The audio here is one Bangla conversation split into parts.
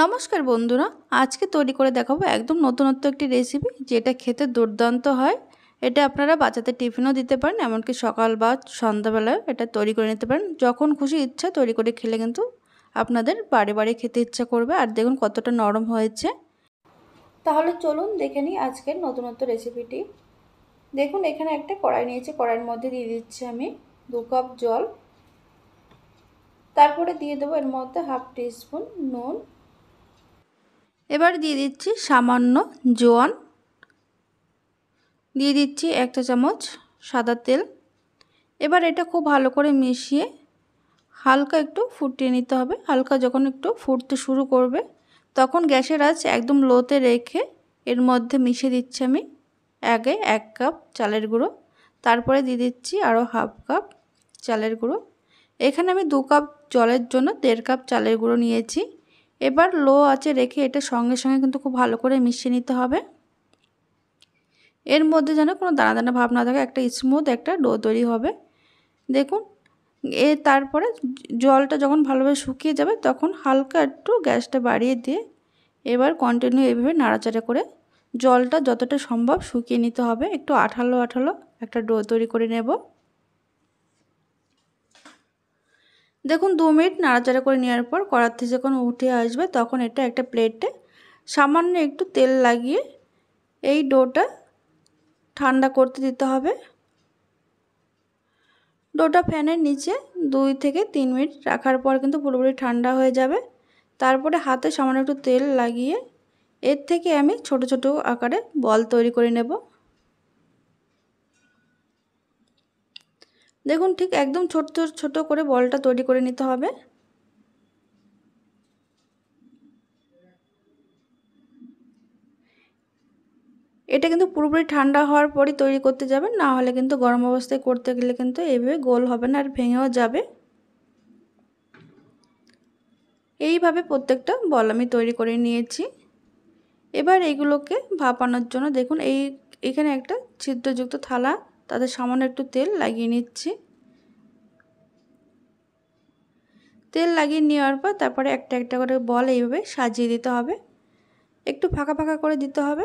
নমস্কার বন্ধুরা, আজকে তৈরি করে দেখাবো একদম নতুনত্ব একটি রেসিপি যেটা খেতে দুর্দান্ত হয়। এটা আপনারা বাচ্চাদের টিফিনও দিতে পারেন, এমনকি সকাল বা সন্ধ্যাবেলায় এটা তৈরি করে নিতে পারেন। যখন খুশি ইচ্ছা তৈরি করে খেলে কিন্তু আপনাদের বারে বারে খেতে ইচ্ছা করবে। আর দেখুন কতটা নরম হয়েছে। তাহলে চলুন দেখে নিই আজকের নতুনত্ব রেসিপিটি। দেখুন এখানে একটা কড়াই নিয়েছি, কড়াইয়ের মধ্যে দিয়ে দিচ্ছি আমি 2 কাপ জল। তারপরে দিয়ে দেবো এর মধ্যে হাফ টিস্পুন নুন। এবার দিয়ে দিচ্ছি সামান্য জোয়ান, দিয়ে দিচ্ছি 1 চা চামচ সাদা তেল। এবার এটা খুব ভালো করে মিশিয়ে হালকা একটু ফুটিয়ে নিতে হবে। হালকা যখন একটু ফুটতে শুরু করবে তখন গ্যাসের আঁচ একদম লোতে রেখে এর মধ্যে মিশিয়ে দিচ্ছি আমি আগে 1 কাপ চালের গুঁড়ো, তারপরে দিয়ে দিচ্ছি আরও হাফ কাপ চালের গুঁড়ো। এখানে আমি 2 কাপ জলের জন্য 1.5 কাপ চালের গুঁড়ো নিয়েছি। এবার লো আঁচে রেখে এটা সঙ্গে সঙ্গে কিন্তু খুব ভালো করে মিশিয়ে নিতে হবে। এর মধ্যে যেন কোনো দানা দানা ভাব না থাকে, একটা স্মুথ একটা ডো তৈরি হবে। দেখুন তারপরে জলটা যখন ভালোভাবে শুকিয়ে যাবে তখন হালকা একটু গ্যাসটা বাড়িয়ে দিয়ে এবার কন্টিনিউ এইভাবে নাড়াচাড়া করে জলটা যতটা সম্ভব শুকিয়ে নিতে হবে। একটু আঠালো আঠালো একটা ডো তৈরি করে নেব। দেখুন 2 মিনিট নাড়াচাড়া করে নেওয়ার পর কড়ার থেকে যখন উঠে আসবে তখন এটা একটা প্লেটে সামান্য একটু তেল লাগিয়ে এই ডোটা ঠান্ডা করতে দিতে হবে। ডোটা ফ্যানের নিচে 2 থেকে 3 মিনিট রাখার পর কিন্তু পুরোপুরি ঠান্ডা হয়ে যাবে। তারপরে হাতে সামান্য একটু তেল লাগিয়ে এর থেকে আমি ছোট ছোট আকারে বল তৈরি করে নেব। দেখুন ঠিক একদম ছোট ছোট করে বলটা তৈরি করে নিতে হবে। এটা কিন্তু পুরোপুরি ঠান্ডা হওয়ার পরই তৈরি করতে যাবেন, না হলে কিন্তু গরম অবস্থায় করতে গেলে কিন্তু এইভাবে গোল হবে না আর ভেঙেও যাবে। এইভাবে প্রত্যেকটা বল আমি তৈরি করে নিয়েছি। এবার এইগুলোকে ভাপানোর জন্য দেখুন এখানে একটা ছিদ্রযুক্ত থালা, তাতে সামান্য একটু তেল লাগিয়ে নিচ্ছি। তেল লাগিয়ে নেওয়ার পর তারপরে একটা একটা করে বল এইভাবে সাজিয়ে দিতে হবে, একটু ফাঁকা ফাঁকা করে দিতে হবে।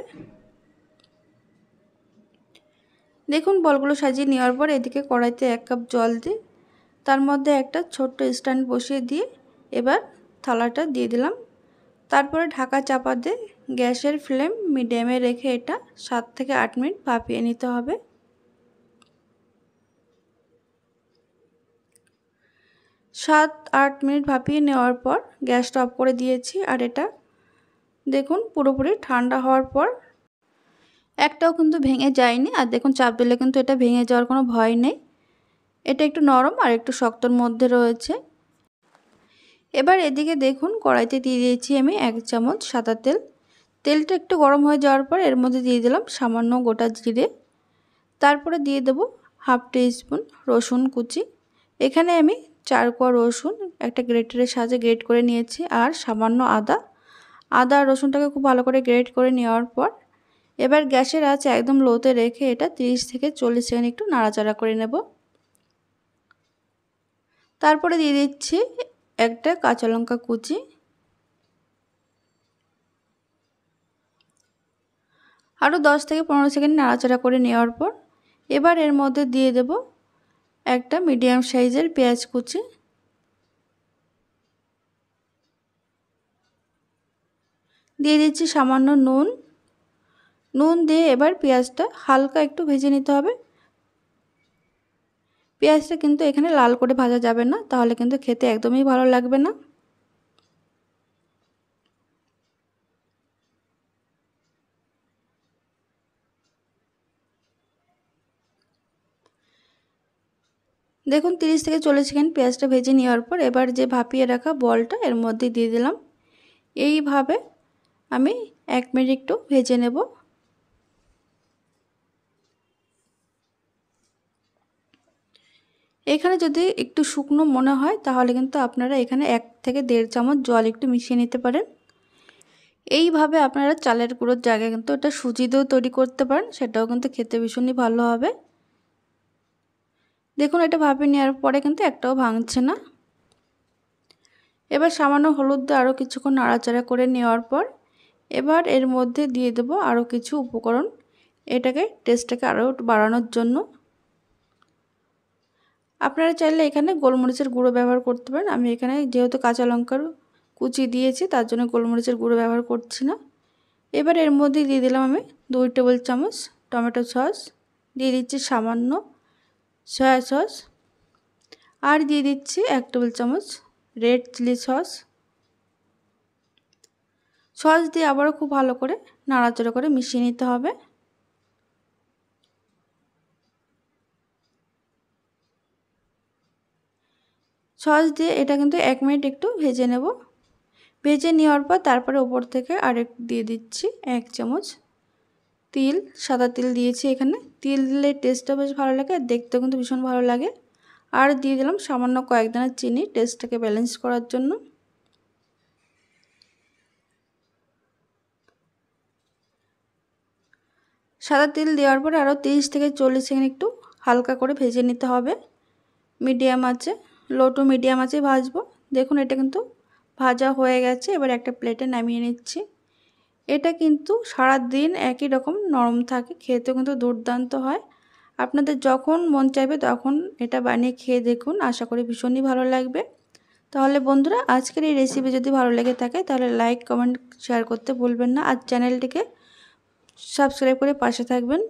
দেখুন বলগুলো সাজিয়ে নেওয়ার পর এদিকে কড়াইতে 1 কাপ জল দিয়ে তার মধ্যে একটা ছোট্ট স্ট্যান্ড বসিয়ে দিয়ে এবার থালাটা দিয়ে দিলাম। তারপরে ঢাকা চাপা দিয়ে গ্যাসের ফ্লেম মিডিয়ামে রেখে এটা 7 থেকে 8 মিনিট ভাপিয়ে নিতে হবে। 7-8 মিনিট ভাপিয়ে নেওয়ার পর গ্যাসটা অফ করে দিয়েছি। আর এটা দেখুন পুরোপুরি ঠান্ডা হওয়ার পর একটাও কিন্তু ভেঙে যায়নি। আর দেখুন চাপ দিলে কিন্তু এটা ভেঙে যাওয়ার কোনো ভয় নেই। এটা একটু নরম আর একটু শক্তর মধ্যে রয়েছে। এবার এদিকে দেখুন কড়াইতে দিয়ে দিয়েছি আমি 1 চামচ সাদা তেল। তেলটা একটু গরম হয়ে যাওয়ার পর এর মধ্যে দিয়ে দিলাম সামান্য গোটা জিরে। তারপরে দিয়ে দেব হাফ টিস্পুন রসুন কুচি। এখানে আমি 4 কোয়া রসুন একটা গ্রেটারের সাহায্যে গ্রেট করে নিয়েছি আর সামান্য আদা আর রসুনটাকে খুব ভালো করে গ্রেট করে নেওয়ার পর এবার গ্যাসের আঁচ একদম লোতে রেখে এটা 30 থেকে 40 সেকেন্ড একটু নাড়াচাড়া করে নেব। তারপরে দিয়ে দিচ্ছি একটা কাঁচা লঙ্কা কুচি। আরও 10 থেকে 15 সেকেন্ড নাড়াচাড়া করে নেওয়ার পর এবার এর মধ্যে দিয়ে দেব একটা মিডিয়াম সাইজের পেঁয়াজ কুচি। দিয়ে দিচ্ছি সামান্য নুন দিয়ে এবার পেঁয়াজটা হালকা একটু ভেজে নিতে হবে। পেঁয়াজটা কিন্তু এখানে লাল করে ভাজা যাবে না, তাহলে কিন্তু খেতে একদমই ভালো লাগবে না। দেখুন 30 থেকে 40 সেকেন্ড পেঁয়াজটা ভেজে নেওয়ার পর এবার যে ভাপিয়ে রাখা বলটা এর মধ্যে দিয়ে দিলাম। এইভাবে আমি 1 মিনিট একটু ভেজে নেব। এখানে যদি একটু শুকনো মনে হয় তাহলে কিন্তু আপনারা এখানে 1 থেকে 1.5 চামচ জল একটু মিশিয়ে নিতে পারেন। এইভাবে আপনারা চালের গুঁড়োর জায়গায় কিন্তু এটা সুজি দিয়েও তৈরি করতে পারেন, সেটাও কিন্তু খেতে ভীষণই ভালো হবে। দেখুন এটা ভাপিয়ে নেওয়ার পরে কিন্তু একটাও ভাঙছে না। এবার সামান্য হলুদ দিয়ে আরও কিছুক্ষণ নাড়াচাড়া করে নেওয়ার পর এবার এর মধ্যে দিয়ে দেবো আরও কিছু উপকরণ, এটাকে টেস্টটাকে আরও বাড়ানোর জন্য। আপনারা চাইলে এখানে গোলমরিচের গুঁড়ো ব্যবহার করতে পারেন। আমি এখানে যেহেতু কাঁচা লঙ্কার কুচি দিয়েছি তার জন্য গোলমরিচের গুঁড়ো ব্যবহার করছি না। এবার এর মধ্যে দিয়ে দিলাম আমি 2 টেবিল চামচ টমেটো সস, দিয়ে দিচ্ছি সামান্য সয়া সস, আর দিয়ে দিচ্ছি 1 টেবিল চামচ রেড চিলি সস। সস দিয়ে আবারও খুব ভালো করে নাড়াচাড়া করে মিশিয়ে নিতে হবে। সস দিয়ে এটা কিন্তু 1 মিনিট একটু ভেজে নেব। ভেজে নেওয়ার পর তারপরে উপর থেকে আরেকটু দিয়ে দিচ্ছি 1 চামচ তিল, সাদা তিল দিয়েছি এখানে। তিল দিলে টেস্টটা বেশ ভালো লাগে আর দেখতেও কিন্তু ভীষণ ভালো লাগে। আর দিয়ে দিলাম সামান্য কয়েক দানা চিনি টেস্টটাকে ব্যালেন্স করার জন্য। সাদা তিল দেওয়ার পরে আরও 30 থেকে 40 সেকেন্ড একটু হালকা করে ভেজে নিতে হবে মিডিয়াম আঁচে, লো টু মিডিয়াম আঁচে ভাজবো। দেখুন এটা কিন্তু ভাজা হয়ে গেছে। এবার একটা প্লেটে নামিয়ে নিচ্ছি। এটা কিন্তু সারা দিন একই রকম নরম থাকে, খেতেও কিন্তু দুর্দান্ত হয়। আপনাদের যখন মন চাইবে তখন এটা বানিয়ে খেয়ে দেখুন, আশা করি ভীষণই ভালো লাগবে। তাহলে বন্ধুরা আজকের এই রেসিপি যদি ভালো লেগে থাকে তাহলে লাইক কমেন্ট শেয়ার করতে ভুলবেন না, আর চ্যানেলটিকে সাবস্ক্রাইব করে পাশে থাকবেন।